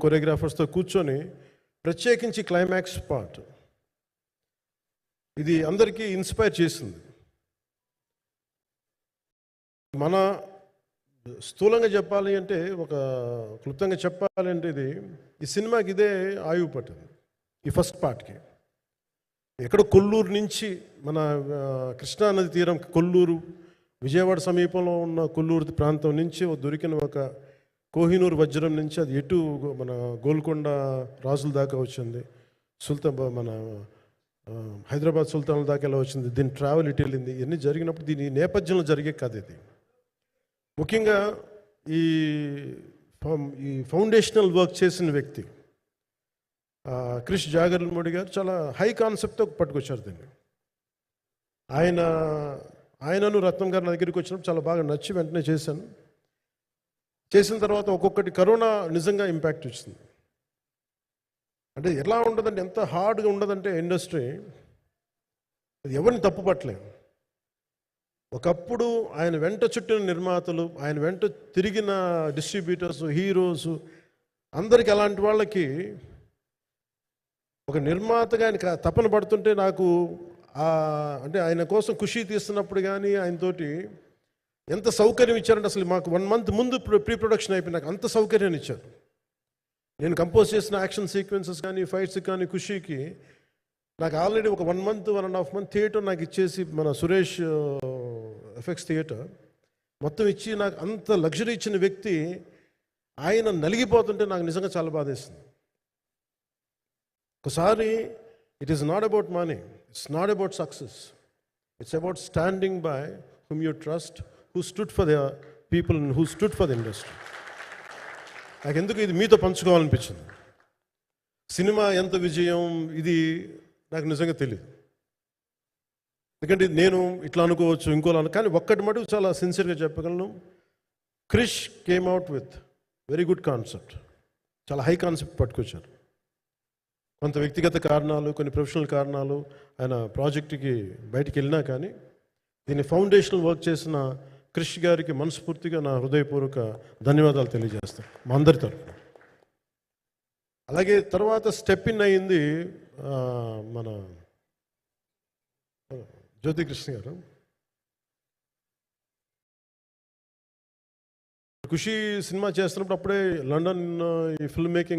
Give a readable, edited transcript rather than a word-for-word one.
కొరియోగ్రాఫర్స్తో కూర్చొని ప్రత్యేకించి climax part ఇది అందరికీ ఇన్స్పైర్ చేసింది. మన స్థూలంగా చెప్పాలి అంటే, ఒక క్లుప్తంగా చెప్పాలి అంటే, ఈ సినిమాకి ఇదే ఆయువు పట్టింది. ఈ ఫస్ట్ పార్ట్కి ఎక్కడ కొల్లూరు నుంచి మన కృష్ణానది తీరం కొల్లూరు, విజయవాడ సమీపంలో ఉన్న కొల్లూరు ప్రాంతం నుంచి దొరికిన ఒక కోహినూరు వజ్రం నుంచి అది ఎటు మన గోల్కొండ రాజుల దాకా వచ్చింది, మన హైదరాబాద్ సుల్తాన్ల దాకా ఎలా వచ్చింది, దీని ట్రావెల్ ఇటు వెళ్ళింది. ఇవన్నీ జరిగినప్పుడు దీని నేపథ్యంలో జరిగే కథ ఇది. ముఖ్యంగా ఈ ఫౌండేషనల్ వర్క్ చేసిన వ్యక్తి క్రిష్ జాగర్లమూడి గారు చాలా హై కాన్సెప్ట్తో పట్టుకొచ్చారు దీన్ని. ఆయనను రత్నం గారు నా దగ్గరికి వచ్చినప్పుడు చాలా బాగా నచ్చి వెంటనే చేశాను. చేసిన తర్వాత ఒక్కొక్కటి కరోనా నిజంగా ఇంపాక్ట్ వచ్చింది. అంటే ఎలా ఉండదంటే, ఎంత హార్డ్గా ఉండదంటే ఇండస్ట్రీ, అది ఎవరిని తప్పు పట్టలేము. ఒకప్పుడు ఆయన వెంట చుట్టిన నిర్మాతలు, ఆయన వెంట తిరిగిన డిస్ట్రిబ్యూటర్స్, హీరోస్ అందరికి, అలాంటి వాళ్ళకి ఒక నిర్మాతగా ఆయన తపన పడుతుంటే నాకు అంటే ఆయన కోసం ఖుషి తీస్తున్నప్పుడు కానీ ఆయనతోటి ఎంత సౌకర్యం ఇచ్చారంటే, అసలు మాకు 1 month ముందు ప్రీ ప్రొడక్షన్ అయిపోయి నాకు అంత సౌకర్యాన్ని ఇచ్చారు. నేను కంపోజ్ చేసిన యాక్షన్ సీక్వెన్సెస్ కానీ ఫైట్స్ కానీ ఖుషీకి నాకు ఆల్రెడీ ఒక 1 month 1.5 month థియేటర్ నాకు ఇచ్చేసి, మన సురేష్ ఎఫెక్ట్స్ థియేటర్ మొత్తం ఇచ్చి నాకు అంత లగ్జరీ ఇచ్చిన వ్యక్తి ఆయన నలిగిపోతుంటే నాకు నిజంగా చాలా బాధేస్తుంది. ఒకసారి it is not about money, it's not about success, it's about standing by whom you trust, who stood for the people and who stood for the industry. నాకు ఎందుకు ఇది మీతో పంచుకోవాలనిపించింది. సినిమా ఎంత విజయం ఇది నాకు నిజంగా తెలియదు, ఎందుకంటే నేను ఇట్లా అనుకోవచ్చు ఇంకోలా, కానీ ఒక్కటి మటుకు చాలా సిన్సియర్గా చెప్పగలను. Krish came out with very good concept, చాలా హై కాన్సెప్ట్ పట్టుకొచ్చారు. కొంత వ్యక్తిగత కారణాలు, కొన్ని ప్రొఫెషనల్ కారణాలు ఆయన ప్రాజెక్టుకి బయటికి వెళ్ళినా కానీ దీన్ని ఫౌండేషనల్ వర్క్ చేసిన క్రిష్ గారికి మనస్ఫూర్తిగా నా హృదయపూర్వక ధన్యవాదాలు తెలియజేస్తాను మా అందరి తరఫున. అలాగే తర్వాత స్టెప్ ఇన్ అయ్యింది మన జ్యోతికృష్ణ గారు. ఖుషి సినిమా చేస్తున్నప్పుడు అప్పుడే లండన్ ఈ ఫిల్మ్ మేకింగ్